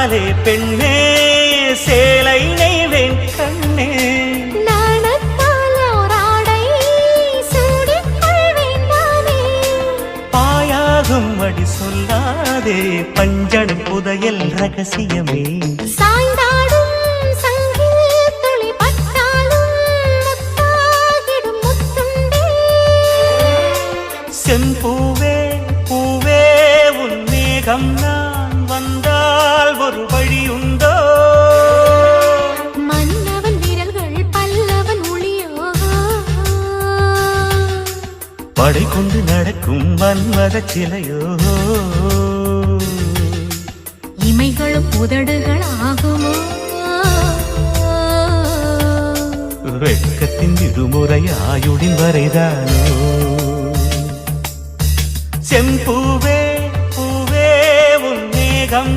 சொல்லாதே பெண்ணே சேலை நெய்வேன் கண்ணே பாயாகும் அடி சொல்லாதே பஞ்சணம் புதையல் ரகசியமே செம்பூவே பூவே உன் மேகம் நான் வந்தால் ஒரு வழி உண்டோ மன்னவன் விரல்கள் பல்லவன் ஒளியோ படை கொண்டு நடக்கும் மன்மத சிலையோ இமைகளும் உதடுகள் ஆகுமோ வெட்கத்தின் இருமுறை ஆயுடின் வரைதானோ செம்பூவே பூவே உன் மேகம்